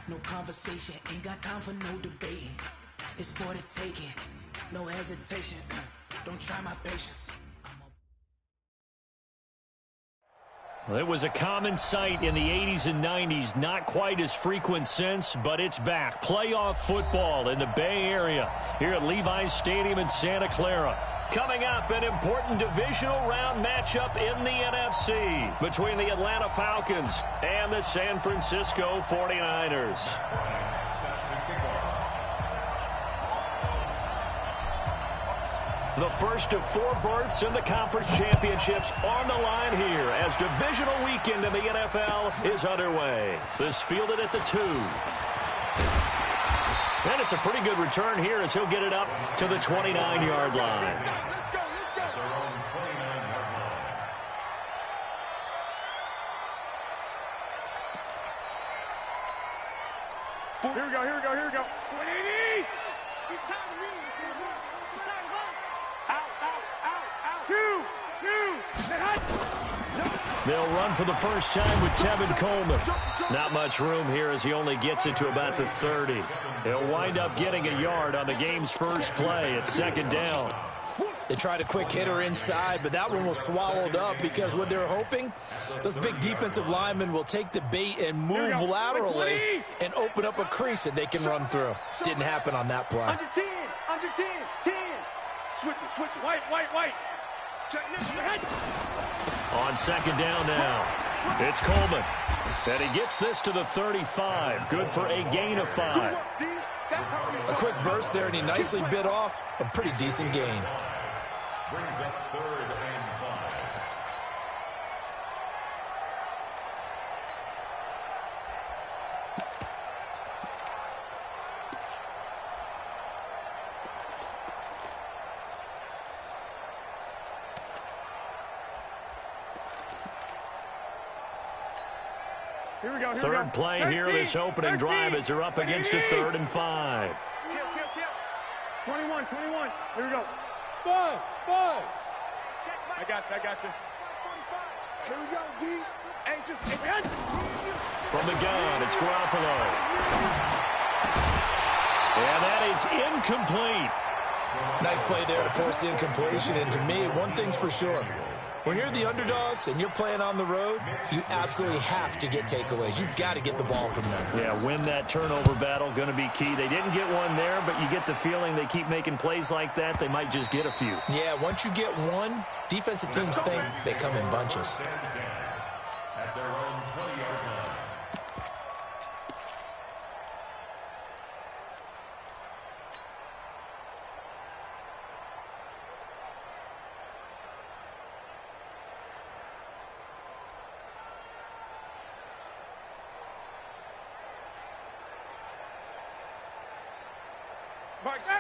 No conversation, ain't got time for no debating. It's for the taking, no hesitation. Don't try my patience. Well, it was a common sight in the 80s and 90s, not quite as frequent since, but it's back. Playoff football in the Bay Area here at Levi's Stadium in Santa Clara. Coming up, an important divisional round matchup in the NFC between the Atlanta Falcons and the San Francisco 49ers. The first of 4 berths in the conference championships on the line here as divisional weekend in the NFL is underway. This fielded at the 2. And it's a pretty good return here as he'll get it up to the 29-yard line. Here we go. 180! He's time to read. He's time to out. They'll run for the first time with Tevin Coleman. Not much room here as he only gets it to about the 30. He'll wind up getting a yard on the game's first play at 2nd down. They tried a quick hitter inside, but that one was swallowed up because what they're hoping, those big defensive linemen will take the bait and move laterally and open up a crease that they can run through. Didn't happen on that play. Under 10. Switch it. White. On 2nd down now, it's Coleman. And he gets this to the 35. Good for a gain of 5. A quick burst there, and he nicely bit off a pretty decent gain. Brings up 3rd and 5. Here we go. Third play here, this opening drive as they're up against a 3rd and 5. 21. Here we go. Buzz. I got you. Here we go, D. From the gun, it's Garoppolo. And that is incomplete. Nice play there to force the incompletion. And to me, one thing's for sure. When you're the underdogs and you're playing on the road, you absolutely have to get takeaways. You've got to get the ball from them. Yeah, win that turnover battle, going to be key. They didn't get one there, but you get the feeling they keep making plays like that, they might just get a few. Yeah, once you get one, defensive teams think they come in bunches. At their own 20-yard line.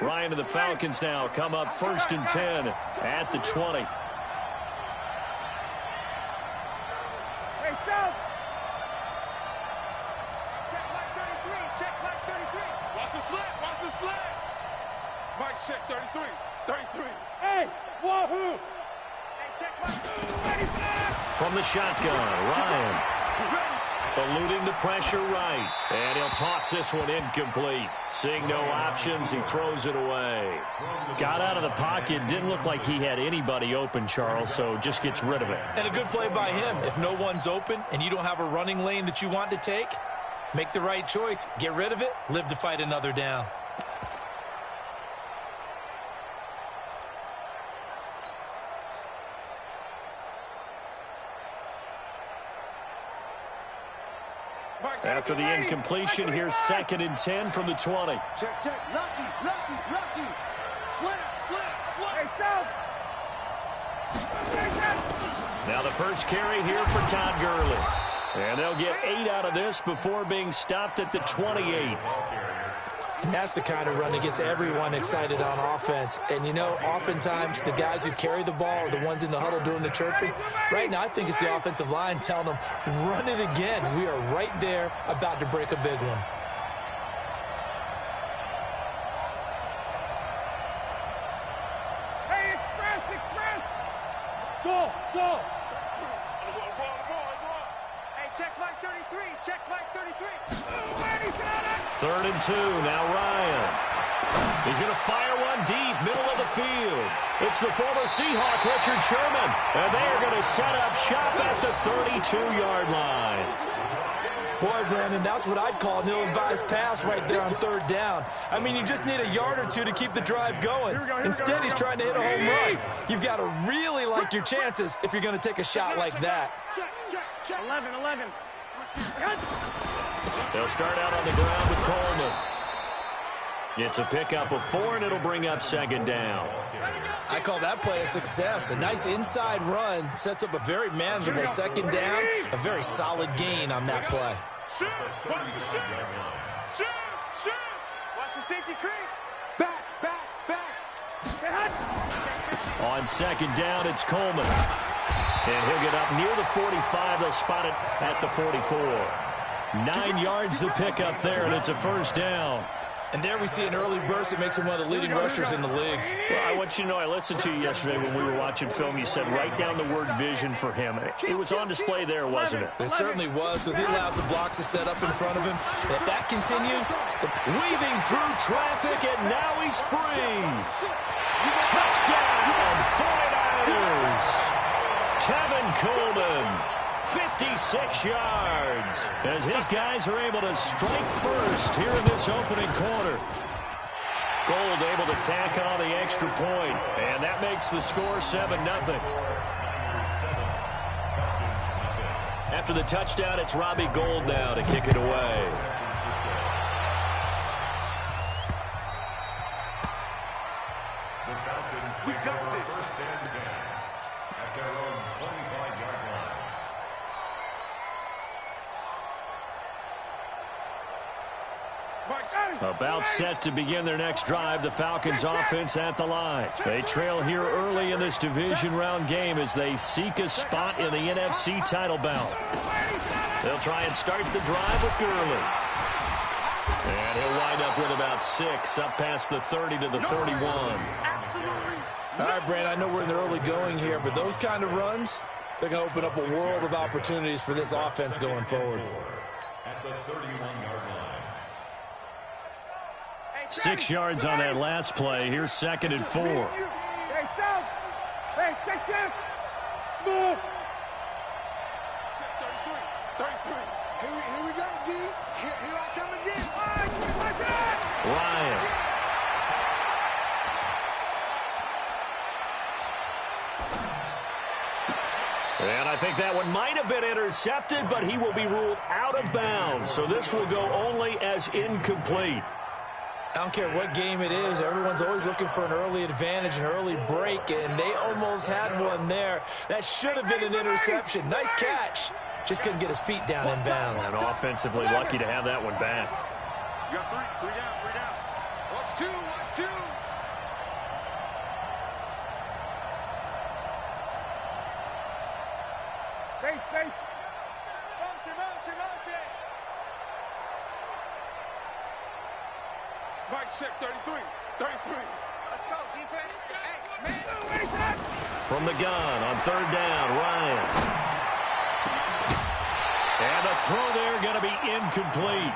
Ryan and the Falcons now come up 1st and 10 at the 20. Hey, South. Check Mike 33. Watch the slip. Mike, check 33. Hey, wahoo. Hey, check Mike. Ready, snap. From the shotgun, Ryan. Eluding the pressure right. And he'll toss this one incomplete. Seeing no options, he throws it away. Got out of the pocket. Didn't look like he had anybody open, Charles, so just gets rid of it. And a good play by him. If no one's open and you don't have a running lane that you want to take, make the right choice. Get rid of it. Live to fight another down. After the incompletion, here's 2nd and 10 from the 20. Check. Lucky. Slip. Hey, South. Now the first carry here for Todd Gurley. And they'll get 8 out of this before being stopped at the 28. And that's the kind of run that gets everyone excited on offense. And, you know, oftentimes the guys who carry the ball are the ones in the huddle doing the chirping. Right now, I think it's the offensive line telling them, run it again. We are right there about to break a big one. Hey, express. Go. Hey, check Mike 33. 3rd and 2. Now Ryan. He's going to fire one deep, middle of the field. It's the former Seahawk, Richard Sherman. And they are going to set up shop at the 32-yard line. Boy, Brandon, that's what I'd call an ill-advised pass right there on 3rd down. I mean, you just need a yard or two to keep the drive going. Instead, he's trying to hit a home run. You've got to really like your chances if you're going to take a shot like that. 11. They'll start out on the ground with Coleman. It's a pickup of 4, and it'll bring up 2nd down. I call that play a success. A nice inside run sets up a very manageable 2nd down, a very solid gain on that play. Shoot! Watch the safety creep. Back. On 2nd down, it's Coleman. And he'll get up near the 45. They'll spot it at the 44. 9 yards the pickup there, and it's a 1st down. And there we see an early burst that makes him one of the leading rushers in the league. Well, I want you to know, I listened to you yesterday when we were watching film. You said write down the word vision for him. It was on display there, wasn't it? It certainly was, because he allows the blocks to set up in front of him. And if that continues, weaving through traffic, and now he's free. Touchdown, 49ers. Tevin Coleman. 56 yards as his guys are able to strike first here in this opening quarter. Gold able to tack on the extra point, and that makes the score 7-0. After the touchdown, it's Robbie Gould now to kick it away. The Falcons pick up first and 10 at their own 25-yard line. About set to begin their next drive, the Falcons offense at the line. They trail here early in this division round game as they seek a spot in the NFC title bout. They'll try and start the drive with Gurley. And he'll wind up with about 6, up past the 30 to the 31. All right, Brandon, I know we're in the early going here, but those kind of runs, they're going to open up a world of opportunities for this offense going forward. At the 31-yard line. 6 yards on that last play. Here's 2nd and 4. Hey, South. Hey, check them. Smooth. 33. Here we go, D. Here I come again. Ryan. And I think that one might have been intercepted, but he will be ruled out of bounds. So this will go only as incomplete. I don't care what game it is. Everyone's always looking for an early advantage, an early break, and they almost had one there. That should have been an interception. Nice catch. Just couldn't get his feet down in bounds. And offensively lucky to have that one back. You got 3 down. Watch two. Space. Bounce it. Mike check 33. Let's go, defense. Hey, man. From the gun on 3rd down, Ryan. And the throw there going to be incomplete.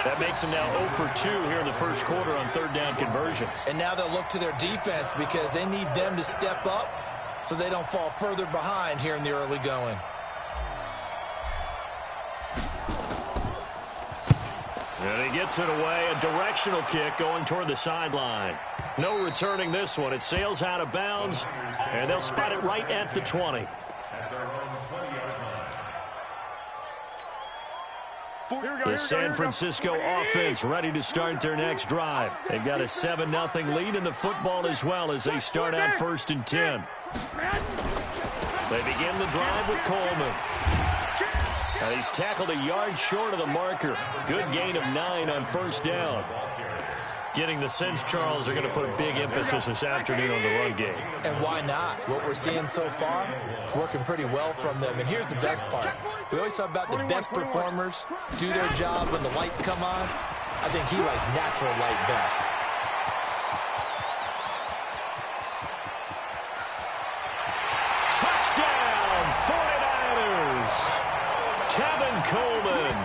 That makes them now 0 for 2 here in the first quarter on 3rd down conversions. And now they'll look to their defense because they need them to step up so they don't fall further behind here in the early going. And he gets it away, a directional kick going toward the sideline. No returning this one. It sails out of bounds, and they'll spot it right at the 20. At their own 20-yard line. The San Francisco offense ready to start their next drive. They've got a 7-0 lead in the football as well as they start out 1st and 10. They begin the drive with Coleman. Now he's tackled a yard short of the marker. Good gain of 9 on 1st down. Getting the sense, Charles, are going to put a big emphasis this afternoon on the run game. And why not? What we're seeing so far is working pretty well from them. And here's the best part. We always talk about the best performers do their job when the lights come on. I think he likes natural light best. Touchdown, 49ers! Tevin Coleman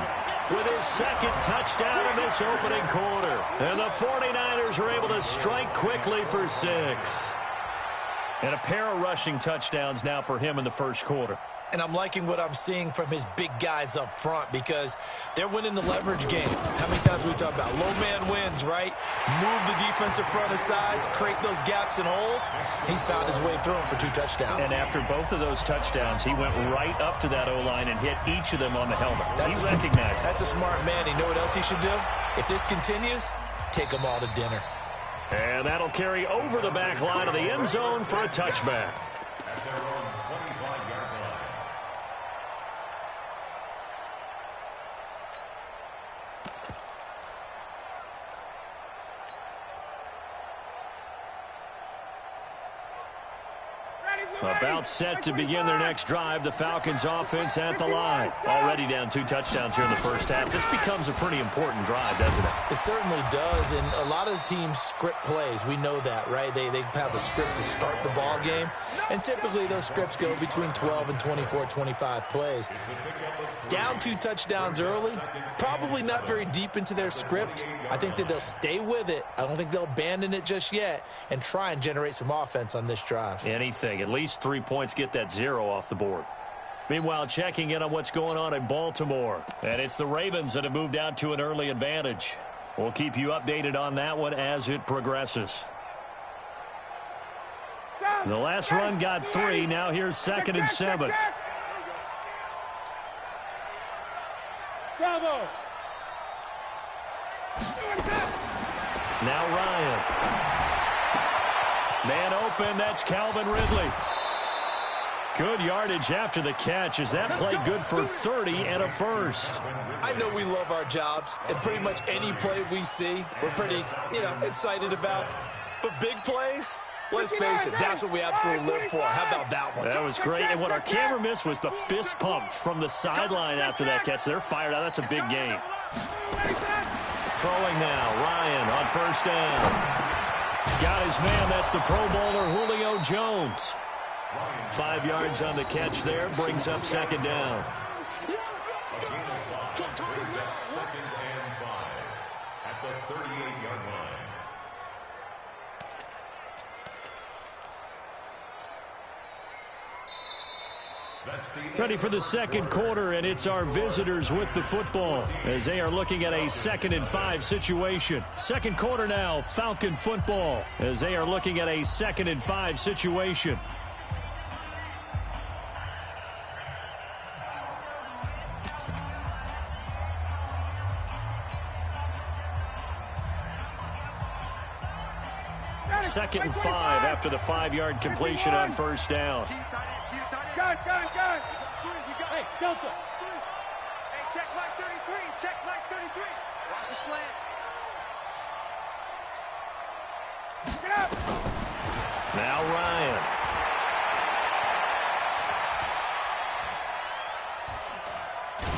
with his second touchdown in this opening quarter. And the 49ers are able to strike quickly for 6. And a pair of rushing touchdowns now for him in the first quarter. And I'm liking what I'm seeing from his big guys up front because they're winning the leverage game. How many times we talk about low man wins, right? Move the defensive front aside, create those gaps and holes. He's found his way through them for 2 touchdowns. And after both of those touchdowns, he went right up to that O-line and hit each of them on the helmet. He recognized it. That's a smart man. You know what else he should do? If this continues, take them all to dinner. And that'll carry over the back line of the end zone for a touchback. At their own 25-yard line. About set to begin their next drive, the Falcons offense at the line. Already down 2 touchdowns here in the first half. This becomes a pretty important drive, doesn't it? It certainly does, and a lot of the teams script plays. We know that, right? They have a script to start the ball game, and typically those scripts go between 12 and 24, 25 plays. Down 2 touchdowns early, probably not very deep into their script. I think that they'll stay with it. I don't think they'll abandon it just yet and try and generate some offense on this drive. Anything. At least 3 points, get that 0 off the board. Meanwhile, checking in on what's going on in Baltimore. And it's the Ravens that have moved out to an early advantage. We'll keep you updated on that one as it progresses. The last run got 3. Now here's 2nd and 7. Now Ryan. Man open, that's Calvin Ridley. Good yardage after the catch. Is that play good for 30 and a first? I know we love our jobs, and pretty much any play we see, we're pretty, excited about. But big plays, let's face it, that's what we absolutely live for. How about that one? That was great. And what our camera missed was the fist pump from the sideline after that catch. They're fired out. That's a big game. Throwing now, Ryan on first down. Got his man. That's the Pro Bowler Julio Jones. 5 yards on the catch there. Brings up 2nd down. A gain of 5 brings up 2nd and 5 at the 38-yard line. Ready for the second quarter, and it's our visitors with the football as they are looking at a 2nd and 5 situation. Second quarter now, Falcon football as they are looking at a 2nd and 5 situation. Second and 5 after the 5-yard completion on first down. Gun. Hey, Delta. Hey, check line 33. Check line 33. Watch the slant. Get up. Now Ryan.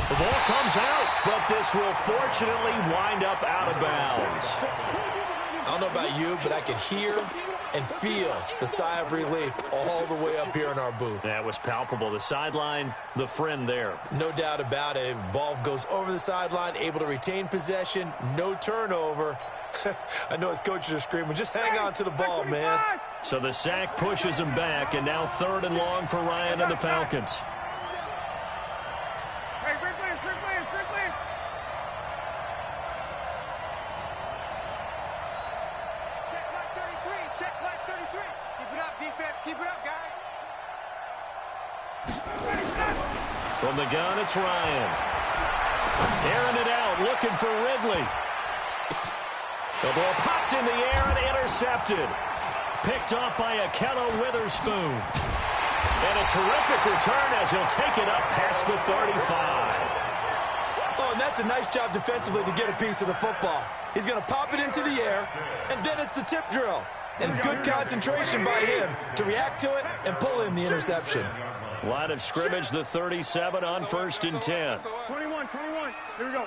The ball comes out, but this will fortunately wind up out of bounds. I don't know about you, but I could hear and feel the sigh of relief all the way up here in our booth. That was palpable. The sideline, the friend there. No doubt about it. Ball goes over the sideline, able to retain possession, no turnover. I know his coaches are screaming, just hang on to the ball, man. So the sack pushes him back, and now 3rd and long for Ryan and the Falcons. From the gun, it's Ryan. Airing it out, looking for Ridley. The ball popped in the air and intercepted. Picked off by Akello Witherspoon. And a terrific return as he'll take it up past the 35. Oh, and that's a nice job defensively to get a piece of the football. He's going to pop it into the air, and then it's the tip drill. And good concentration by him to react to it and pull in the interception. Line of scrimmage, the 37 on 1st and 10. 21. Here we go.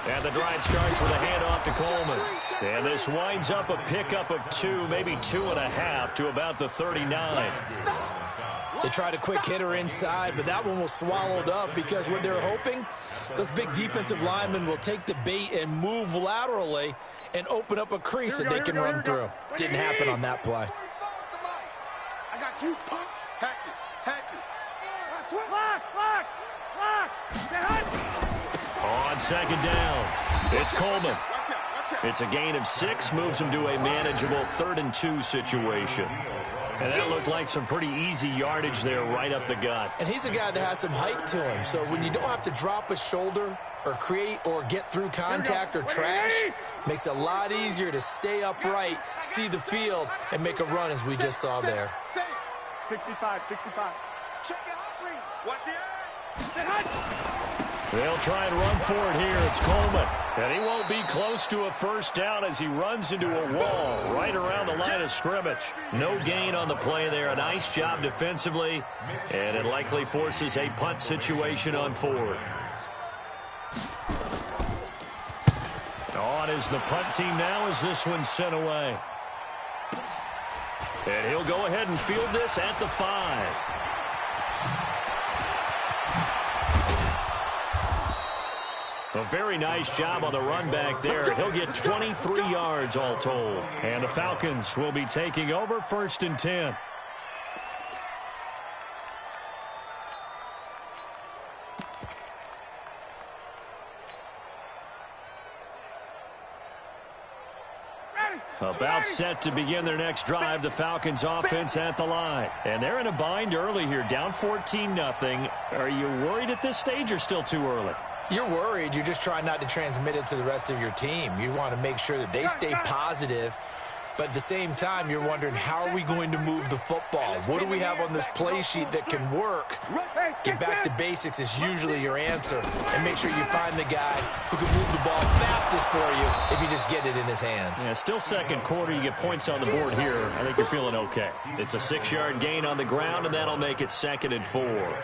And the drive starts with a handoff to Coleman. And this winds up a pickup of 2, maybe 2.5 to about the 39. They tried a quick hitter inside, but that one was swallowed up because what they were hoping Those big defensive linemen will take the bait and move laterally and open up a crease that they can run through. Didn't happen on that play. I got you, punk. Hatchet. On second down, it's Coleman. It's a gain of 6, moves him to a manageable 3rd and 2 situation. And that looked like some pretty easy yardage there right up the gut. And he's a guy that has some height to him, so when you don't have to drop a shoulder or create or get through contact or trash, makes it a lot easier to stay upright, see the field, and make a run as we just saw there. 65. Check your hot read. Watch the eye. They'll try and run for it here. It's Coleman. And he won't be close to a first down as he runs into a wall right around the line of scrimmage. No gain on the play there. A nice job defensively. And it likely forces a punt situation on 4th. On is the punt team now as this one's sent away. And he'll go ahead and field this at the 5. A very nice job on the run back there. He'll get 23 yards all told. And the Falcons will be taking over 1st and 10. About set to begin their next drive, the Falcons offense at the line. And they're in a bind early here, down 14-0. Are you worried at this stage or still too early? You're worried. You're just trying not to transmit it to the rest of your team. You want to make sure that they stay positive. But at the same time, you're wondering, how are we going to move the football? What do we have on this play sheet that can work? Get back to basics is usually your answer. And make sure you find the guy who can move the ball fastest for you if you just get it in his hands. Yeah, still second quarter. You get points on the board here. I think you're feeling okay. It's a 6-yard gain on the ground, and that'll make it 2nd and 4.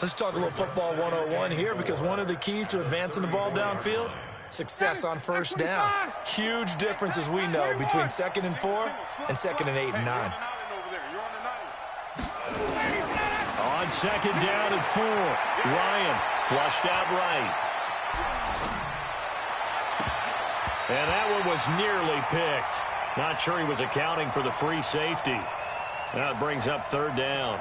Let's talk a little football 101 here, because one of the keys to advancing the ball downfield, success on first down. Huge difference, as we know, between 2nd and 4 and 2nd and 8 and 9. On 2nd down and 4, Ryan flushed out right. And that one was nearly picked. Not sure he was accounting for the free safety. Now it brings up 3rd down.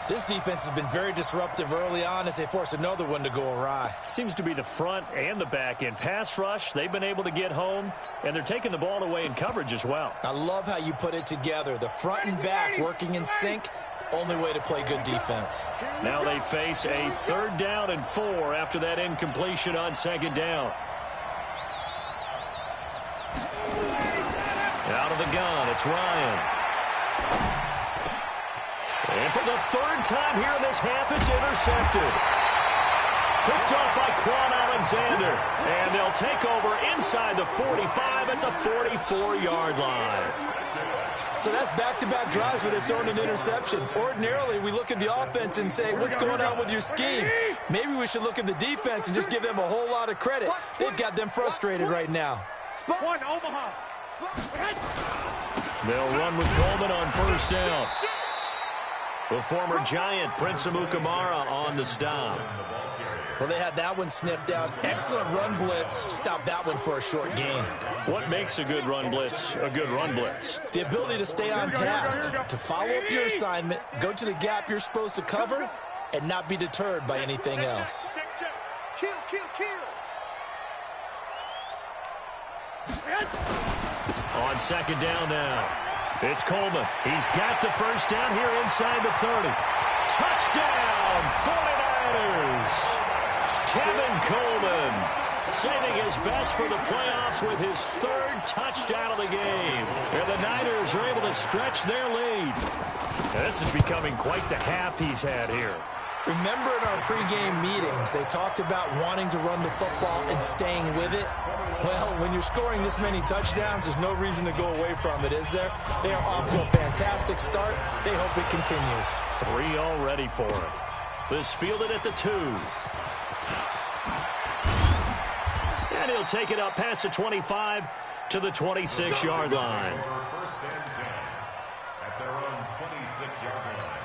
This defense has been very disruptive early on as they force another one to go awry. Seems to be the front and the back end. Pass rush, they've been able to get home, and they're taking the ball away in coverage as well. I love how you put it together. The front and back working in sync, only way to play good defense. Now they face a 3rd down and 4 after that incompletion on 2nd down. Out of the gun, it's Ryan. And for the 3rd time here in this half, it's intercepted. Picked off by Quan Alexander. And they'll take over inside the 45 at the 44-yard line. So that's back-to-back drives where they've thrown an interception. Ordinarily, we look at the offense and say, what's going on with your scheme? Maybe we should look at the defense and just give them a whole lot of credit. They've got them frustrated right now. One, Omaha. They'll run with Coleman on 1st down. The former Giant, Prince Amukamara, on the stop. Well, they had that one sniffed out. Excellent run blitz. Stopped that one for a short gain. What makes a good run blitz a good run blitz? The ability to stay on task, to follow up your assignment, go to the gap you're supposed to cover, and not be deterred by anything else. Kill. On 2nd down now, it's Coleman. He's got the 1st down here inside the 30. Touchdown, 49ers! Kevin Coleman saving his best for the playoffs with his 3rd touchdown of the game. And the Niners are able to stretch their lead. And this is becoming quite the half he's had here. Remember in our pregame meetings, they talked about wanting to run the football and staying with it? Well, when you're scoring this many touchdowns, there's no reason to go away from it, is there? They are off to a fantastic start. They hope it continues. 3 already for him. This fielded at the 2. And he'll take it up past the 25 to the 26-yard line. First and 10 at their own 26-yard line.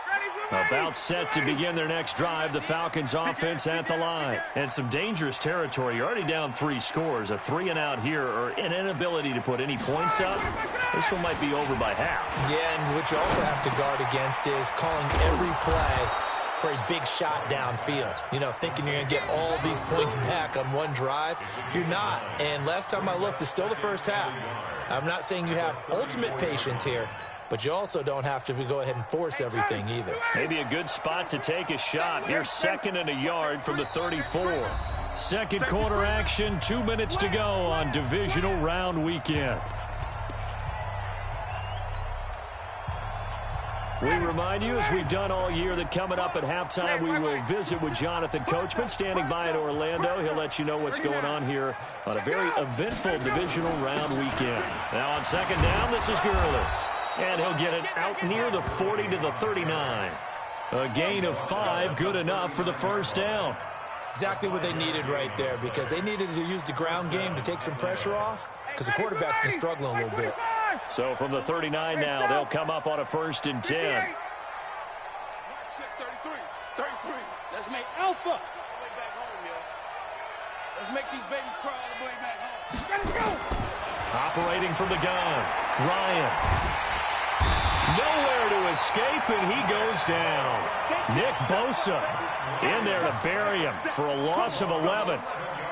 Ready, About set to begin their next drive, the Falcons offense at the line. And some dangerous territory. You're already down 3 scores. A 3-and-out here or an inability to put any points up. This one might be over by half. Yeah, and what you also have to guard against is calling every play for a big shot downfield. You know, thinking you're going to get all these points back on one drive. You're not. And last time I looked, it's still the first half. I'm not saying you have ultimate patience here, but you also don't have to go ahead and force everything either. Maybe a good spot to take a shot. Here's 2nd and a yard from the 34. Second quarter action, 2 minutes to go on divisional round weekend. We remind you, as we've done all year, that coming up at halftime, we will visit with Jonathan Coachman, standing by in Orlando. He'll let you know what's going on here on a very eventful divisional round weekend. Now on 2nd down, this is Gurley. And he'll get it out near the 40 to the 39. A gain of 5, good enough for the first down. Exactly what they needed right there, because they needed to use the ground game to take some pressure off, because the quarterback's been struggling a little bit. So from the 39 now, they'll come up on a 1st and 10. 33. Let's make Alpha. Let's make these babies cry all the way back home. Gotta go. Operating from the gun, Ryan. Nowhere to escape, and he goes down. Nick Bosa in there to bury him for a loss of 11.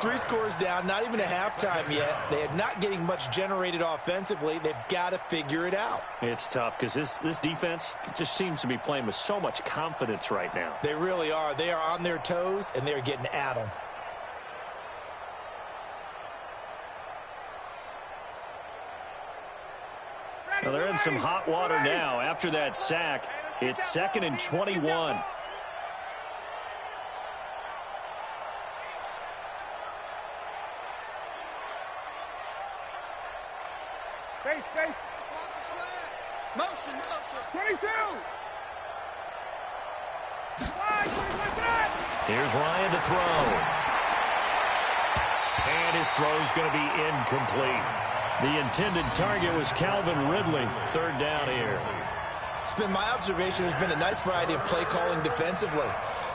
3 scores down, not even a halftime yet. They are not getting much generated offensively. They've got to figure it out. It's tough because this defense just seems to be playing with so much confidence right now. They really are. They are on their toes, and they're getting at them. Well, they're in some hot water now. After that sack, it's 2nd and 21. Face. Motion. 22. Here's Ryan to throw. And his throw's going to be incomplete. The intended target was Calvin Ridley. 3rd down here. It's been my observation there's been a nice variety of play calling defensively.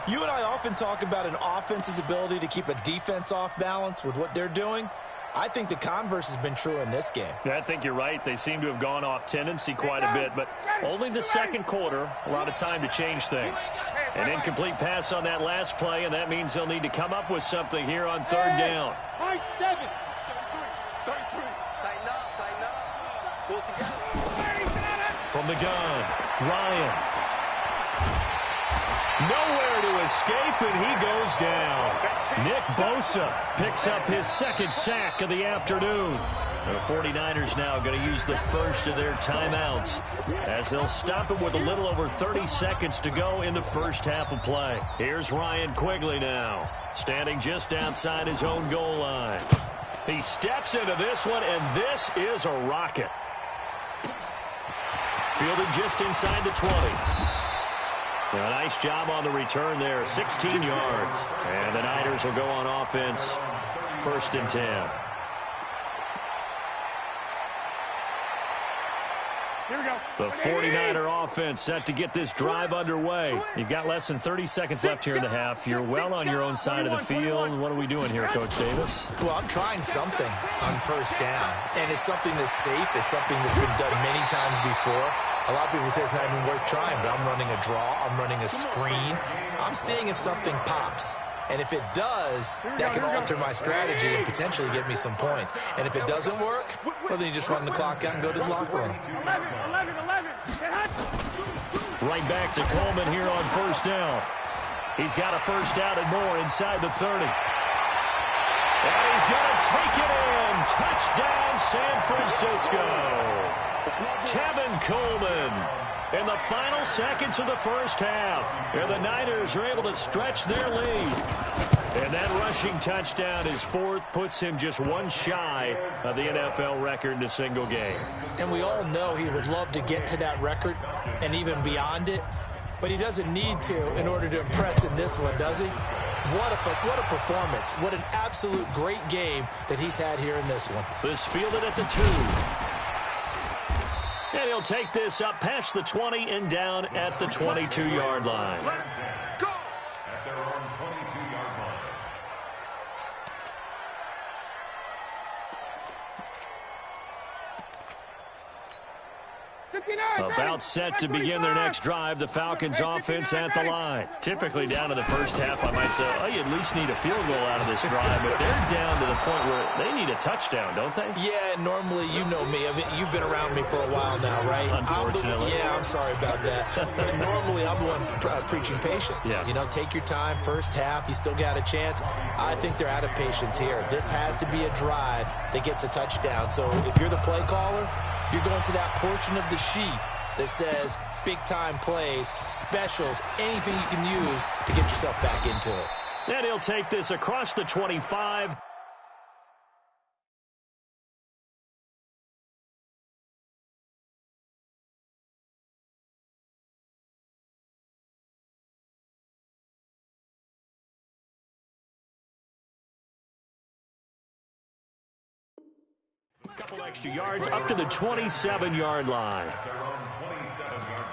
You and I often talk about an offense's ability to keep a defense off balance with what they're doing. I think the converse has been true in this game. I think you're right. They seem to have gone off tendency quite a bit, but only the 2nd quarter, a lot of time to change things. An incomplete pass on that last play, and that means they'll need to come up with something here on 3rd down. 7. From the gun, Ryan. Nowhere to escape, and he goes down. Nick Bosa picks up his 2nd sack of the afternoon. The 49ers now going to use the first of their timeouts as they'll stop it with a little over 30 seconds to go in the first half of play. Here's Ryan Quigley now, standing just outside his own goal line. He steps into this one, and this is a rocket. Fielded just inside the 20. A nice job on the return there, 16 yards. And the Niners will go on offense, 1st and 10. Here we go. The 49er offense set to get this drive underway. You've got less than 30 seconds left here in the half. You're well on your own side of the field. What are we doing here, Coach Davis? Well, I'm trying something on 1st down, and it's something that's safe. It's something that's been done many times before. A lot of people say it's not even worth trying, but I'm running a draw. I'm running a screen. I'm seeing if something pops. And if it does, that can alter my strategy and potentially get me some points. And if it doesn't work, well, then you just run the clock out and go to the locker room. 11. Right back to Coleman here on 1st down. He's got a 1st down and more inside the 30. And he's going to take it in. Touchdown, San Francisco. Tevin Coleman in the final seconds of the first half. And the Niners are able to stretch their lead. And that rushing touchdown, his 4th, puts him just one shy of the NFL record in a single game. And we all know he would love to get to that record and even beyond it. But he doesn't need to in order to impress in this one, does he? What a performance. What an absolute great game that he's had here in this one. This fielded at the 2. And he'll take this up past the 20 and down at the 22-yard line. Go! At their own 22-yard line. About set to begin their next drive, the Falcons offense at the line. Typically down to the first half, I might say, oh, you at least need a field goal out of this drive, but they're down to the point where they need a touchdown, don't they? Yeah, normally, you know me. I mean, you've been around me for a while now, right? Unfortunately. I'm sorry about that. Normally, I'm the one preaching patience. Yeah. You know, take your time, first half, you still got a chance. I think they're out of patience here. This has to be a drive that gets a touchdown. So if you're the play caller, you're going to that portion of the sheet that says big-time plays, specials, anything you can use to get yourself back into it. And he'll take this across the 25. A couple extra yards up to the 27-yard line. At their own 27-yard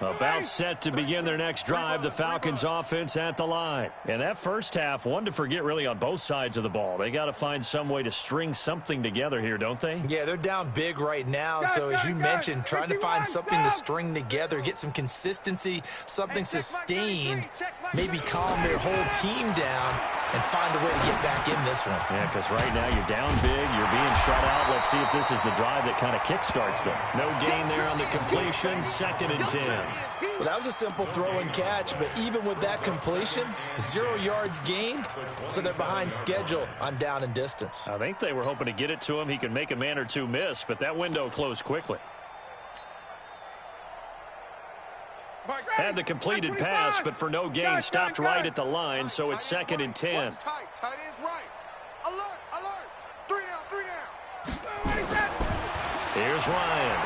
line. About set to begin their next drive, the Falcons offense at the line. And that first half, one to forget really on both sides of the ball. They got to find some way to string something together here, don't they? Yeah, they're down big right now. So as you mentioned, trying to find something to string together, get some consistency, something sustained, maybe calm their whole team down and find a way to get back in this one. Yeah, because right now you're down big, you're being shut out. Let's see if this is the drive that kind of kickstarts them. No gain there on the completion, 2nd and 10. Well, that was a simple throw and catch, but even with that completion, 0 yards gained, so they're behind schedule on down and distance. I think they were hoping to get it to him. He could make a man or two miss, but that window closed quickly. Had the completed pass, but for no gain, stopped right at the line, so it's 2nd and 10. Tight is right. Alert. 3 down. Here's Ryan.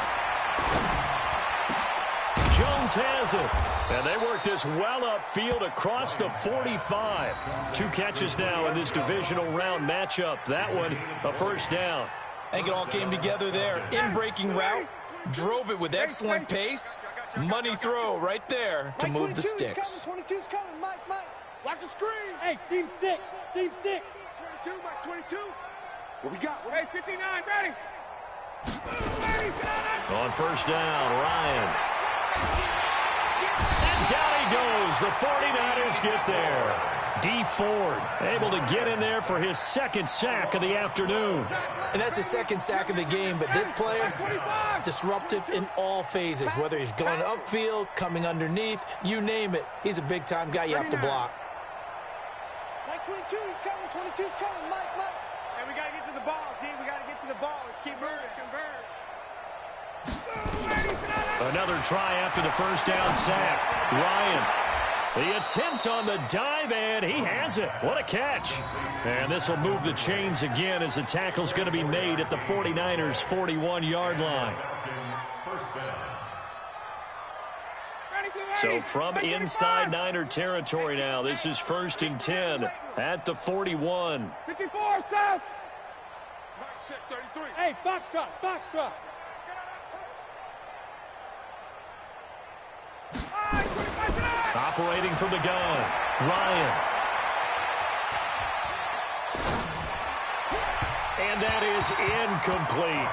Jones has it. And they work this well upfield across the 45. 2 catches now in this divisional round matchup. That one, a first down. I think it all came together there. In-breaking route, drove it with excellent pace. Money throw right there to move the sticks. 22's coming, Mike. Watch the screen. Hey, seam 6. 22, Mike, 22. What we got? Hey, 59, ready. On first down, Ryan. And down he goes. The 49ers get there. D. Ford able to get in there for his 2nd sack of the afternoon. And that's his 2nd sack of the game, but this player, disruptive in all phases, whether he's going upfield, coming underneath, you name it. He's a big-time guy you have to block. Mike, 22, he's coming. 22's coming, Mike. And we got to get to the ball, D. We got to get to the ball. Let's keep moving. Another try after the first down sack. Ryan. The attempt on the dive, and he has it. What a catch. And this will move the chains again as the tackle's going to be made at the 49ers' 41-yard line. So from inside Niner territory now, this is 1st and 10 at the 41. 54, south. Mike, check 33. Hey, Foxtrot. Operating from the gun, Ryan. And that is incomplete.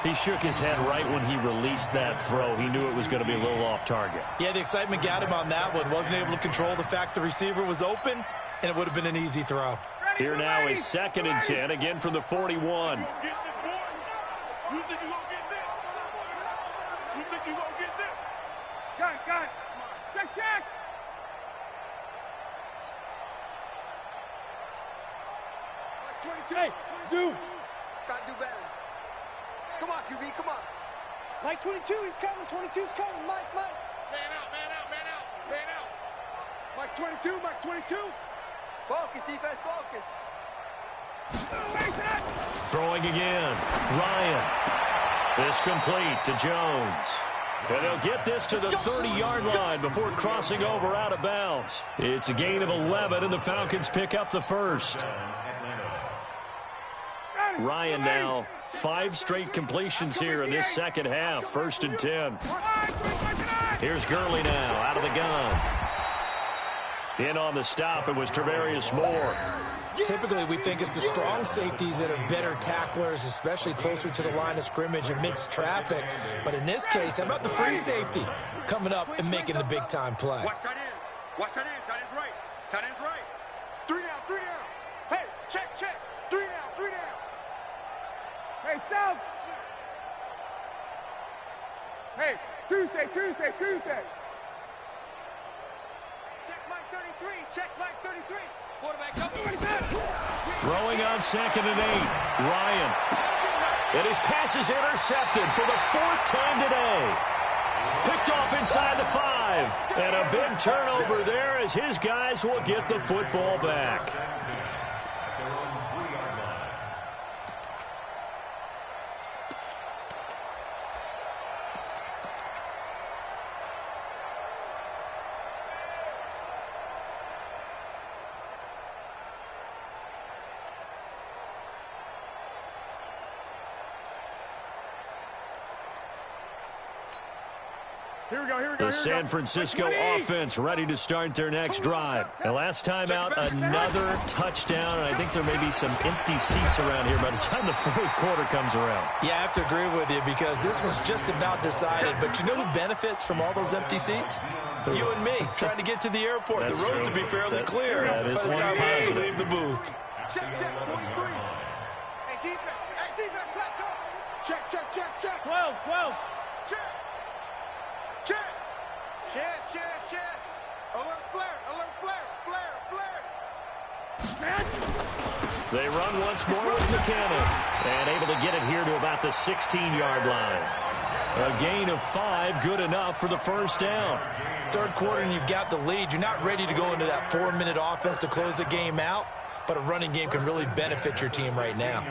He shook his head right when he released that throw. He knew it was going to be a little off target. Yeah, the excitement got him on that one. Wasn't able to control the fact the receiver was open, and it would have been an easy throw. Here now is 2nd and 10, again from the 41. Got it. Check. Hey, Zoom. Gotta do better. Come on, QB, come on. Mike 22, he's coming. 22's coming. Mike. Man out. Mike 22. Focus, defense, focus. Throwing again, Ryan. This complete to Jones. And they'll get this to the 30-yard line before crossing over out of bounds. It's a gain of 11, and the Falcons pick up the first. Ryan now 5 straight completions here in this second half. 1st and 10. Here's Gurley now out of the gun. In on the stop, it was Travarius Moore. Typically, we think it's the strong safeties that are better tacklers, especially closer to the line of scrimmage amidst traffic. But in this case, how about the free safety coming up and making the big-time play? Watch tight end. Watch tight end. Tight end's right. Tight end's right. 3 down, 3 down. Hey, check, check. 3 down, 3 down. Hey, South. Hey, Tuesday. Check Mike 33. Check Mike 33. Quarterback up. Throwing on 2nd and 8. Ryan. And his pass is intercepted for the 4th time today. Picked off inside the 5. And a big turnover there as his guys will get the football back. The San Francisco offense ready to start their next drive. And last time out, another touchdown. And I think there may be some empty seats around here by the time the 4th quarter comes around. Yeah, I have to agree with you because this was just about decided. But you know who benefits from all those empty seats? You and me, trying to get to the airport. That's the roads true. will be fairly clear by the time we have to leave the booth. Check, 43. Hey, defense, let's go. Check. 12. Check. Check. Alert flare. They run once more with McKinnon. And able to get it here to about the 16-yard line. A gain of 5, good enough for the 1st down. 3rd quarter and you've got the lead. You're not ready to go into that 4-minute offense to close the game out. But a running game can really benefit your team right now.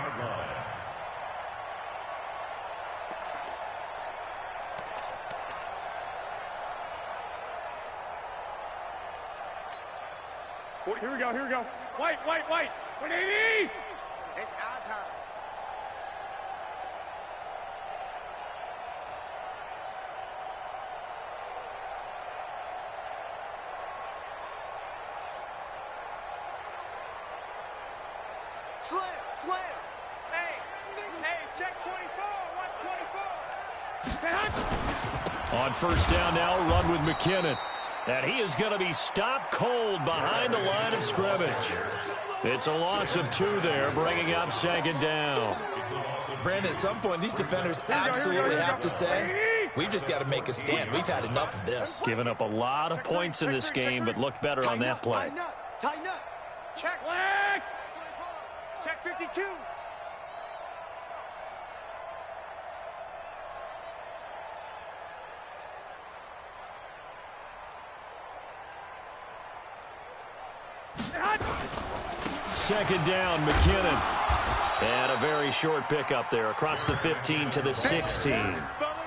Here we go. White. 180. It's our time. Slam. Hey, check 24. Watch 24. On 1st down now, run with McKinnon. And he is going to be stopped cold behind the line of scrimmage. It's a loss of 2 there, bringing up 2nd down. Brandon, at some point, these defenders absolutely have to say, we've just got to make a stand. We've had enough of this. Given up a lot of points in this game, but looked better on that play. Tighten up. Check. Check 52. Second down, McKinnon. And a very short pickup there across the 15 to the 16.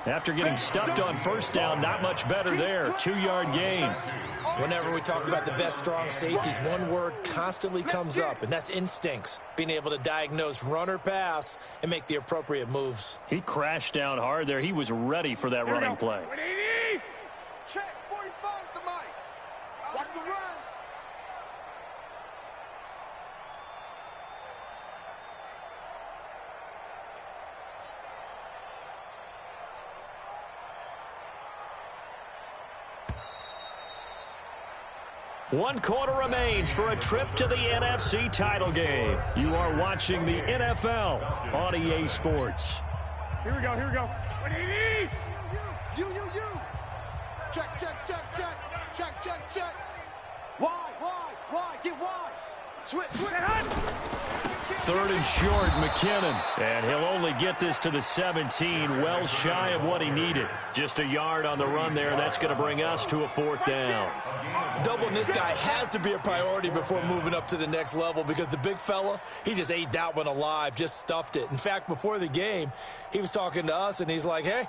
After getting stuffed on 1st down, not much better there. 2-yard gain. Whenever we talk about the best strong safeties, one word constantly comes up, and that's instincts. Being able to diagnose run or pass and make the appropriate moves. He crashed down hard there. He was ready for that running play. 180. Check 45 to Mike. Watch the run. One quarter remains for a trip to the NFC title game. You are watching the NFL on EA Sports. Here we go. 180. You. Check. Wide. Get wide. Switch. 3rd and short, McKinnon. And he'll only get this to the 17, well shy of what he needed. Just a yard on the run there, and that's going to bring us to a 4th down. Doubling this guy has to be a priority before moving up to the next level because the big fella, he just ate that one alive, just stuffed it. In fact, before the game, he was talking to us, and he's like, hey,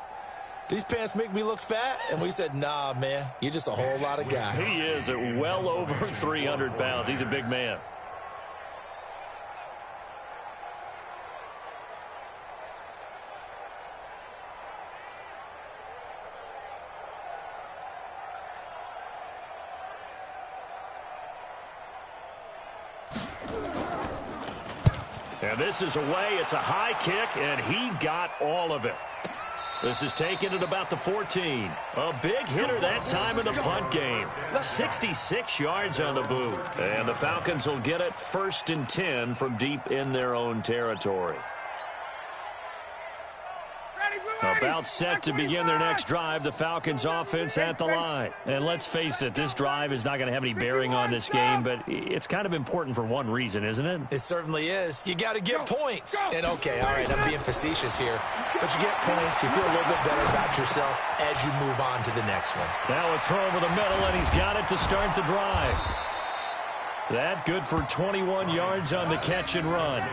these pants make me look fat? And we said, nah, man, you're just a whole lot of guy. He is at well over 300 pounds. He's a big man. And this is away. It's a high kick, and he got all of it. This is taken at about the 14. A big hitter that time in the punt game. 66 yards on the boot. And the Falcons will get it 1st and 10 from deep in their own territory. About set to begin their next drive, the Falcons offense at the line. And let's face it, this drive is not going to have any bearing on this game, but it's kind of important for one reason, isn't it? It certainly is. You got to get points. And okay, all right, I'm being facetious here, but you get points, you feel a little bit better about yourself as you move on to the next one. Now a throw over the middle, and he's got it to start the drive. That good for 21 yards on the catch and run.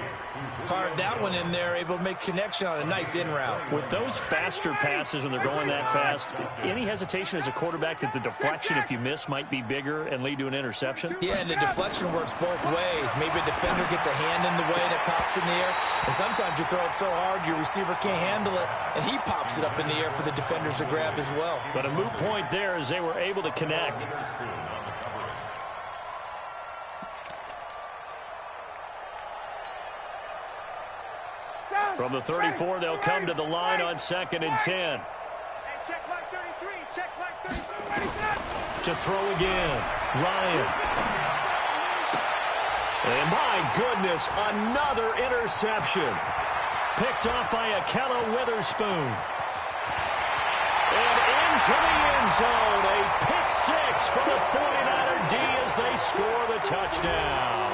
Fired that one in there, able to make connection on a nice in route. With those faster passes when they're going that fast, any hesitation as a quarterback that the deflection, if you miss, might be bigger and lead to an interception? Yeah, and the deflection works both ways. Maybe a defender gets a hand in the way and it pops in the air. And sometimes you throw it so hard your receiver can't handle it, and he pops it up in the air for the defenders to grab as well. But a moot point there as they were able to connect. From the 34, they'll come to the line on 2nd and 10. Check line 33. Check line 33. To throw again. Ryan. And my goodness, another interception. Picked off by Akella Witherspoon. And into the end zone. A pick six for the 49er D as they score the touchdown.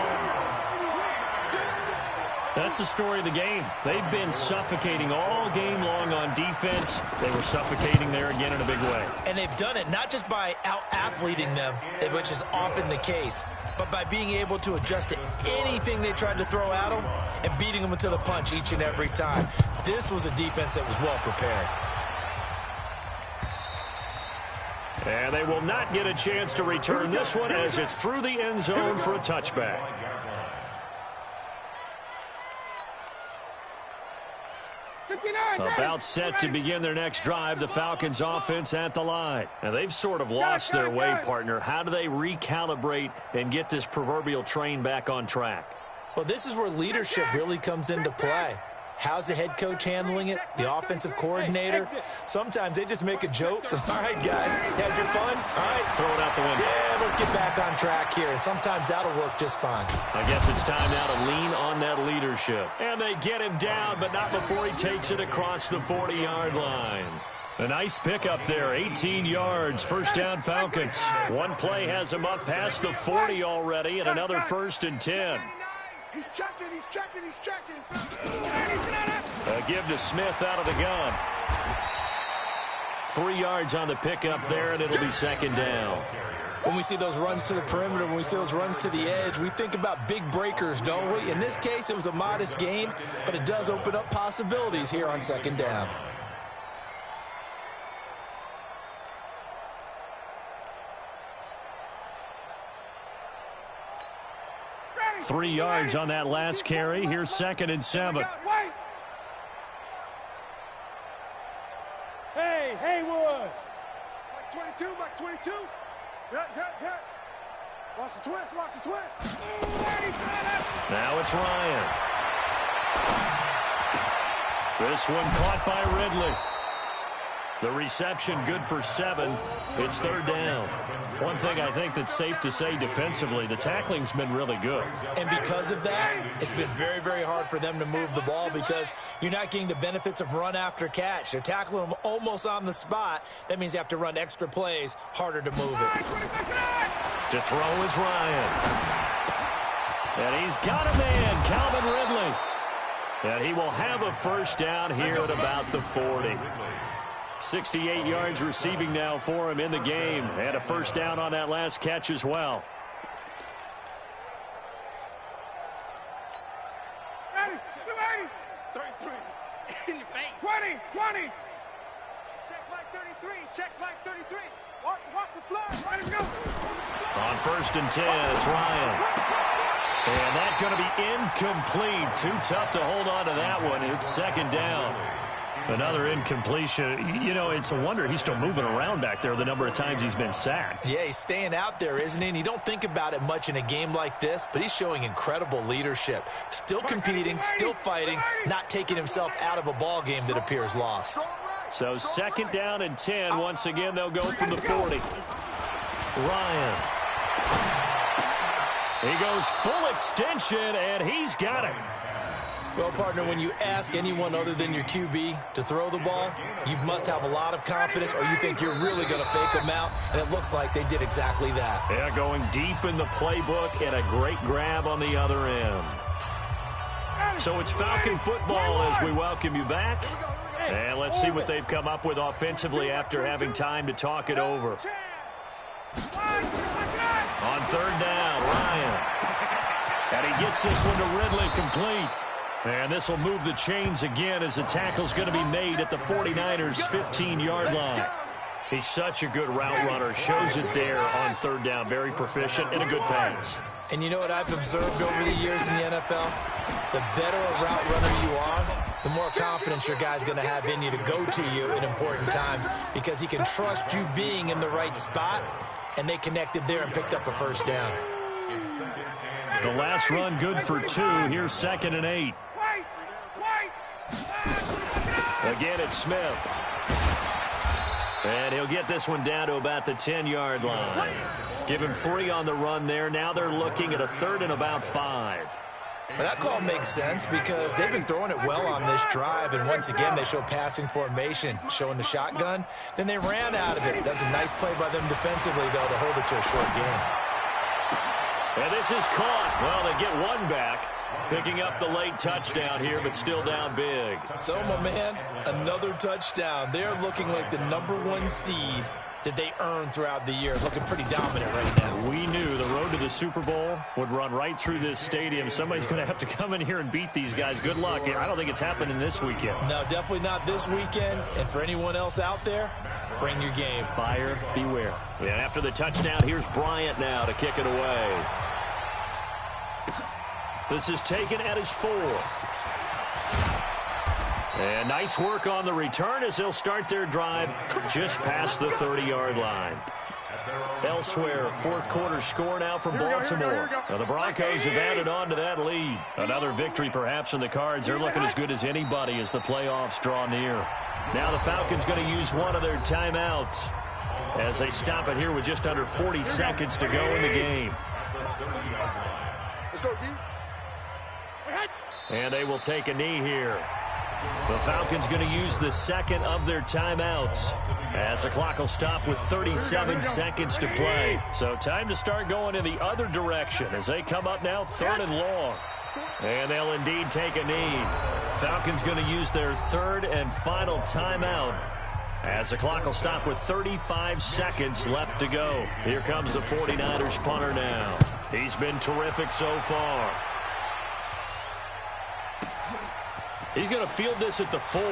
That's the story of the game. They've been suffocating all game long on defense. They were suffocating there again in a big way. And they've done it not just by out-athleting them, which is often the case, but by being able to adjust to anything they tried to throw at them and beating them into the punch each and every time. This was a defense that was well prepared. And they will not get a chance to return this one as it's through the end zone for a touchback. About set to begin their next drive, the Falcons offense at the line. Now they've sort of lost their way, partner. How do they recalibrate and get this proverbial train back on track? Well, this is where leadership really comes into play. How's the head coach handling it? The offensive coordinator? Sometimes they just make a joke. All right, guys, had your fun? All right. Throw it out the window. Yeah, let's get back on track here. And sometimes that'll work just fine. I guess it's time now to lean on that leadership. And they get him down, but not before he takes it across the 40-yard line. A nice pickup there, 18 yards, 1st down Falcons. One play has him up past the 40 already, and another 1st and 10. He's checking, he's checking, he's checking. A give to Smith out of the gun. 3 yards on the pickup there, and it'll be 2nd down. When we see those runs to the perimeter, when we see those runs to the edge, we think about big breakers, don't we? In this case, it was a modest gain, but it does open up possibilities here on 2nd down. Ready. 3 yards on that last carry. Here's 2nd and 7. Hey, Haywood. Max 22, Max 22. Yeah. Watch the twist, watch the twist. Now it's Ryan. This one caught by Ridley. The reception good for 7. It's 3rd down. One thing I think that's safe to say defensively, the tackling's been really good. And because of that, it's been very, very hard for them to move the ball because you're not getting the benefits of run after catch. They're tackling them almost on the spot. That means you have to run extra plays, harder to move it. To throw is Ryan. And he's got a man, Calvin Ridley. And he will have a 1st down here at about the 40. 68 yards receiving now for him in the game. And a 1st down on that last catch as well. Ready, 33. In your face. 20. Check like 33. Check like 33. Watch the flag. Ready to go. On 1st and 10, it's Ryan. And that's going to be incomplete. Too tough to hold on to that one. It's 2nd down. Another incompletion. You know, it's a wonder he's still moving around back there the number of times he's been sacked. Yeah, he's staying out there, isn't he? And you don't think about it much in a game like this, but he's showing incredible leadership. Still competing, still fighting, not taking himself out of a ball game that appears lost. So 2nd down and 10. Once again, they'll go from the 40. Ryan. He goes full extension, and he's got it. Well, partner, when you ask anyone other than your QB to throw the ball, you must have a lot of confidence or you think you're really going to fake them out, and it looks like they did exactly that. Yeah, going deep in the playbook and a great grab on the other end. So it's Falcon football as we welcome you back. And let's see what they've come up with offensively after having time to talk it over. On 3rd down, Ryan. And he gets this one to Ridley complete. And this will move the chains again as the tackle's going to be made at the 49ers' 15-yard line. He's such a good route runner. Shows it there on 3rd down. Very proficient and a good pass. And you know what I've observed over the years in the NFL? The better a route runner you are, the more confidence your guy's going to have in you to go to you in important times because he can trust you being in the right spot, and they connected there and picked up a 1st down. The last run good for 2. Here's 2nd and 8. Again, it's Smith. And he'll get this one down to about the 10-yard line. Give him 3 on the run there. Now they're looking at a 3rd and about 5. Well, that call makes sense because they've been throwing it well on this drive, and once again they show passing formation, showing the shotgun. Then they ran out of it. That's a nice play by them defensively, though, to hold it to a short game. And this is caught. Well, they get one back. Picking up the late touchdown here, but still down big. So, my man, another touchdown. They're looking like the #1 seed that they earned throughout the year. Looking pretty dominant right now. We knew the road to the Super Bowl would run right through this stadium. Somebody's going to have to come in here and beat these guys. Good luck. I don't think it's happening this weekend. No, definitely not this weekend. And for anyone else out there, bring your game. Buyer beware. And after the touchdown, here's Bryant now to kick it away. This is taken at his 4. And nice work on the return as they'll start their drive just past the 30-yard line. Elsewhere, 4th quarter score now from Baltimore. Now the Broncos have added on to that lead. Another victory perhaps in the cards. They're looking as good as anybody as the playoffs draw near. Now the Falcons going to use one of their timeouts as they stop it here with just under 40 seconds to go in the game. Let's go, D. And they will take a knee here. The Falcons going to use the 2nd of their timeouts as the clock will stop with 37 seconds to play. So time to start going in the other direction as they come up now 3rd and long. And they'll indeed take a knee. Falcons going to use their 3rd and final timeout as the clock will stop with 35 seconds left to go. Here comes the 49ers punter now. He's been terrific so far. He's going to field this at the 4.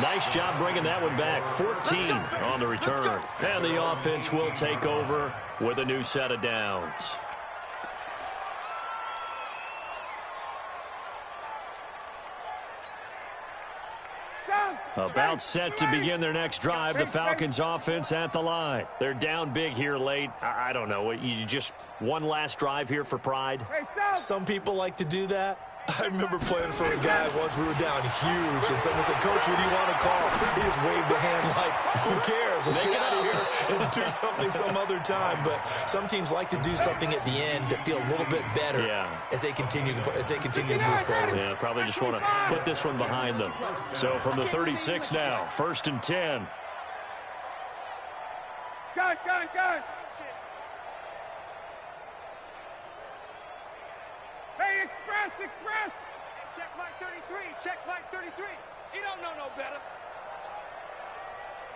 Nice job bringing that one back. 14 on the return. And the offense will take over with a new set of downs. About set to begin their next drive. The Falcons offense at the line. They're down big here late. I don't know. You just one last drive here for pride? Some people like to do that. I remember playing for a guy once. We were down huge, and someone said, "Coach, what do you want to call?" He just waved a hand like, "Who cares? Let's get out of here and do something some other time." But some teams like to do something at the end to feel a little bit better as they continue to move forward. Yeah, probably just want to put this one behind them. So from the 36 now, 1st and 10. Gun. Hey, express! Check Mike 33. He don't know no better.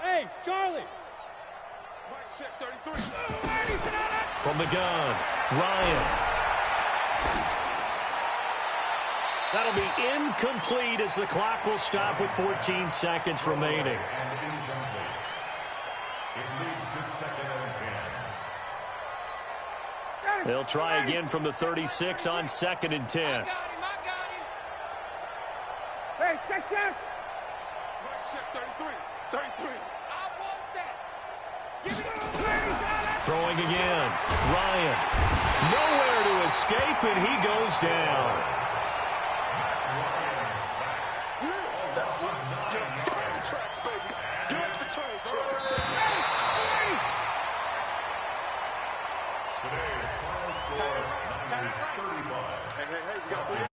Hey, Charlie. Mike check 33. From the gun, Ryan. That'll be incomplete as the clock will stop with 14 seconds remaining. They'll try again from the 36 on 2nd and 10. Hey, Right check, 33. 33. I want that. Give me that. Throwing again. Ryan. Nowhere to escape, and he goes down. Get up the tracks, baby. Get up the train tracks. Today's final score is 35. Hey, we got